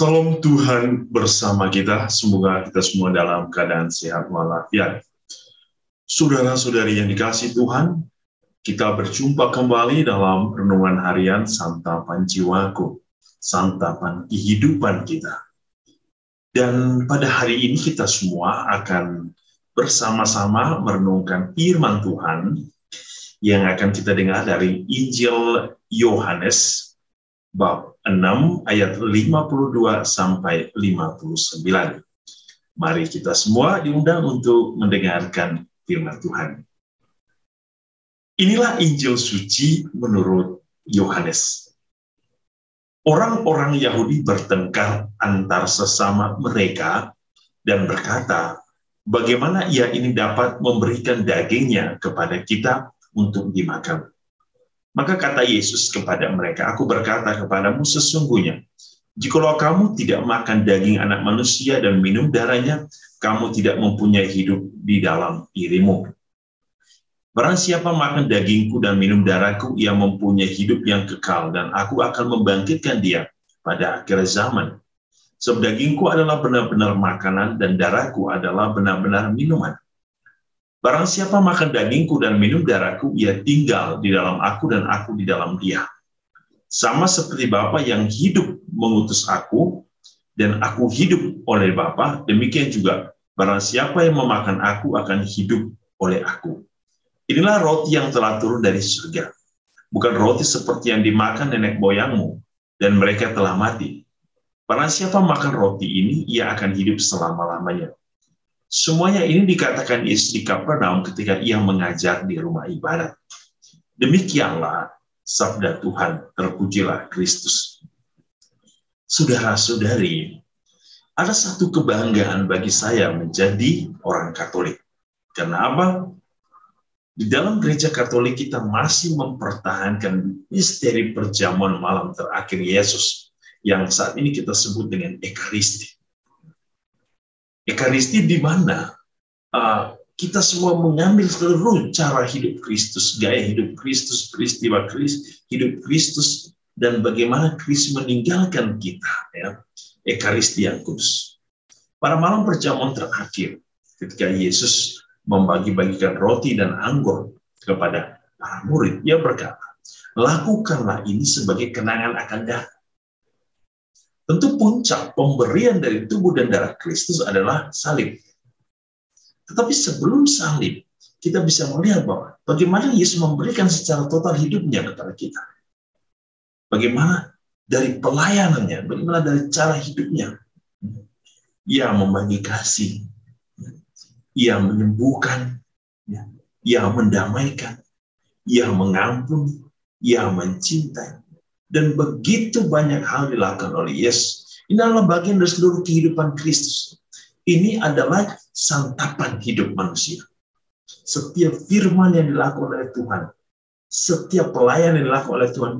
Salam Tuhan bersama kita, semoga kita semua dalam keadaan sehat walafiat. Saudara-saudari yang dikasihi Tuhan, kita berjumpa kembali dalam renungan harian Santapan Jiwaku, Santapan kehidupan kita. Dan pada hari ini kita semua akan bersama-sama merenungkan firman Tuhan yang akan kita dengar dari Injil Yohanes bab 6 ayat 52 sampai 59. Mari kita semua diundang untuk mendengarkan firman Tuhan. Inilah Injil suci menurut Yohanes. Orang-orang Yahudi bertengkar antar sesama mereka dan berkata, bagaimana ia ini dapat memberikan dagingnya kepada kita untuk dimakan? Maka kata Yesus kepada mereka, aku berkata kepadamu sesungguhnya, jikalau kamu tidak makan daging anak manusia dan minum darahnya, kamu tidak mempunyai hidup di dalam dirimu. Barang siapa makan dagingku dan minum darahku, ia mempunyai hidup yang kekal, dan aku akan membangkitkan dia pada akhir zaman. Sebab dagingku adalah benar-benar makanan, dan darahku adalah benar-benar minuman. Barang siapa makan dagingku dan minum darahku, ia tinggal di dalam aku dan aku di dalam dia. Sama seperti Bapa yang hidup mengutus aku, dan aku hidup oleh Bapa, demikian juga barang siapa yang memakan aku akan hidup oleh aku. Inilah roti yang telah turun dari surga. Bukan roti seperti yang dimakan nenek moyangmu, dan mereka telah mati. Barang siapa makan roti ini, ia akan hidup selama-lamanya. Semuanya ini dikatakan Yesus di Kapernaum ketika ia mengajar di rumah ibadat. Demikianlah sabda Tuhan, terpujilah Kristus. Saudara-saudari, ada satu kebanggaan bagi saya menjadi orang Katolik. Kenapa? Di dalam gereja Katolik kita masih mempertahankan misteri perjamuan malam terakhir Yesus yang saat ini kita sebut dengan Ekaristi. Ekaristi di mana kita semua mengambil seluruh cara hidup Kristus, gaya hidup Kristus, peristiwa hidup Kristus, dan bagaimana Kristus meninggalkan kita. Ya. Ekaristi yang kudus. Pada malam perjamuan terakhir, ketika Yesus membagi-bagikan roti dan anggur kepada para murid, ia berkata, lakukanlah ini sebagai kenangan akan datang. Tentu puncak pemberian dari tubuh dan darah Kristus adalah salib. Tetapi sebelum salib, kita bisa melihat bahwa bagaimana Yesus memberikan secara total hidupnya kepada kita. Bagaimana dari pelayanannya, bagaimana dari cara hidupnya. Ia membagi kasih, ia menyembuhkan, ia mendamaikan, ia mengampuni, ia mencintai. Dan begitu banyak hal dilakukan oleh Yesus. Ini adalah bagian dari seluruh kehidupan Kristus. Ini adalah santapan hidup manusia. Setiap firman yang dilakukan oleh Tuhan, setiap pelayanan yang dilakukan oleh Tuhan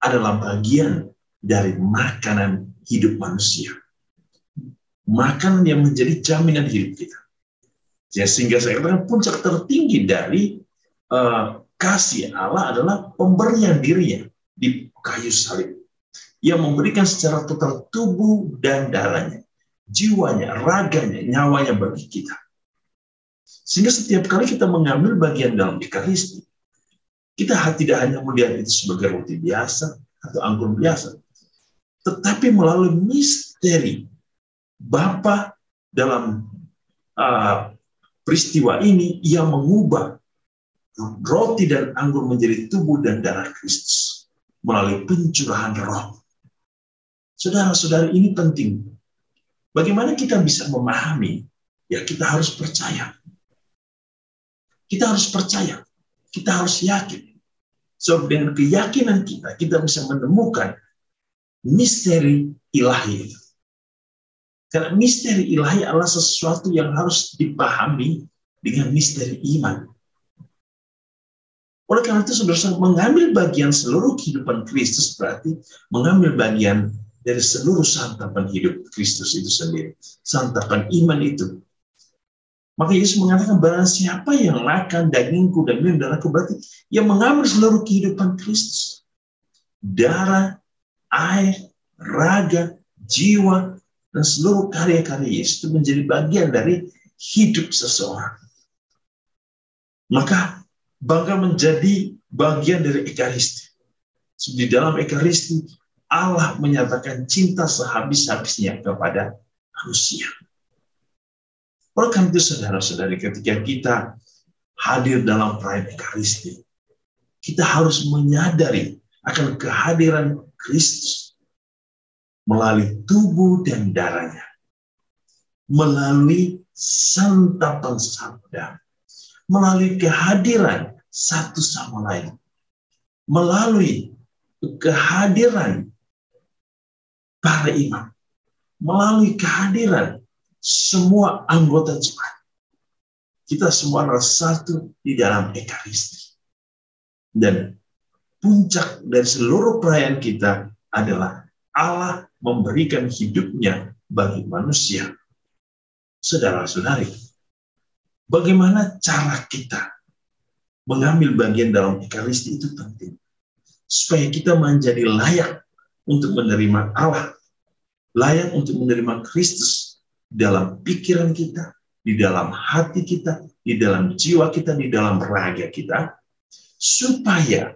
adalah bagian dari makanan hidup manusia. Makanan yang menjadi jaminan hidup kita. Ya, sehingga saya katakan puncak tertinggi dari kasih Allah adalah pemberian dirinya di kayu salib. Ia memberikan secara total tubuh dan darahnya, jiwanya, raganya, nyawanya bagi kita. Sehingga setiap kali kita mengambil bagian dalam Ekaristi, kita tidak hanya melihat itu sebagai roti biasa atau anggur biasa, tetapi melalui misteri Bapa dalam peristiwa ini, ia mengubah roti dan anggur menjadi tubuh dan darah Kristus melalui pencurahan roh. Saudara-saudari, ini penting. Bagaimana kita bisa memahami? Ya, kita harus percaya. Kita harus percaya. Kita harus yakin. So, dengan keyakinan kita, kita bisa menemukan misteri ilahi itu. Karena misteri ilahi adalah sesuatu yang harus dipahami dengan misteri iman. Oleh karena itu, saudara-saudara, mengambil bagian seluruh kehidupan Kristus berarti mengambil bagian dari seluruh santapan hidup Kristus itu sendiri. Santapan iman itu. Maka Yesus mengatakan, barang siapa yang makan dagingku dan minum darahku, berarti ia mengambil seluruh kehidupan Kristus. Darah, air, raga, jiwa, dan seluruh karya-karya Yesus itu menjadi bagian dari hidup seseorang. Maka bangga menjadi bagian dari Ekaristi. Di dalam Ekaristi, Allah menyatakan cinta sehabis-habisnya kepada manusia. Oleh karena itu, saudara-saudari, ketika kita hadir dalam perayaan Ekaristi, kita harus menyadari akan kehadiran Kristus melalui tubuh dan darahnya, melalui santapan sabda, melalui kehadiran satu sama lain, melalui kehadiran para imam, melalui kehadiran semua anggota jemaat. Kita semua adalah satu di dalam Ekaristi. Dan puncak dari seluruh perayaan kita adalah Allah memberikan hidupnya bagi manusia. Saudara-saudari, bagaimana cara kita mengambil bagian dalam Ekaristi itu penting. Supaya kita menjadi layak untuk menerima Allah, layak untuk menerima Kristus dalam pikiran kita, di dalam hati kita, di dalam jiwa kita, di dalam raga kita, supaya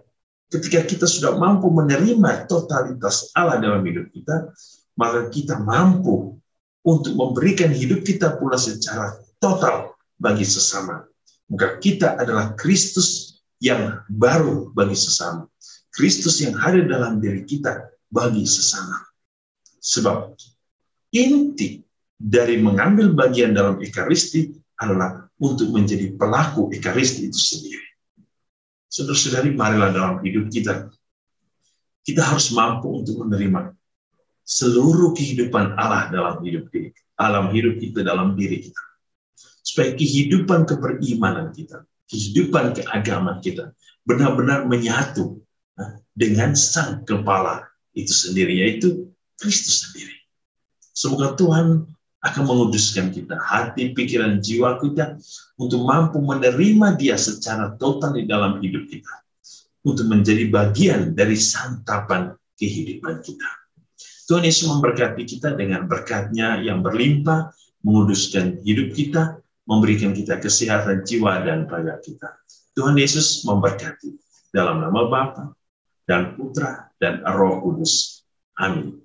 ketika kita sudah mampu menerima totalitas Allah dalam hidup kita, maka kita mampu untuk memberikan hidup kita pula secara total bagi sesama. Maka kita adalah Kristus yang baru bagi sesama. Kristus yang hadir dalam diri kita bagi sesama. Sebab inti dari mengambil bagian dalam Ekaristi adalah untuk menjadi pelaku Ekaristi itu sendiri. Saudara-saudari, marilah dalam hidup kita harus mampu untuk menerima seluruh kehidupan Allah dalam hidup kita dalam diri kita. Supaya kehidupan keberimanan kita, kehidupan keagamaan kita benar-benar menyatu dengan Sang Kepala itu sendiri, yaitu Kristus sendiri. Semoga Tuhan akan menguduskan kita, hati, pikiran, jiwa kita, untuk mampu menerima Dia secara total di dalam hidup kita, untuk menjadi bagian dari santapan kehidupan kita. Tuhan Yesus memberkati kita dengan berkat-Nya yang berlimpah, menguduskan hidup kita, memberikan kita kesehatan jiwa dan raga kita. Tuhan Yesus memberkati dalam nama Bapa dan Putra dan Roh Kudus. Amin.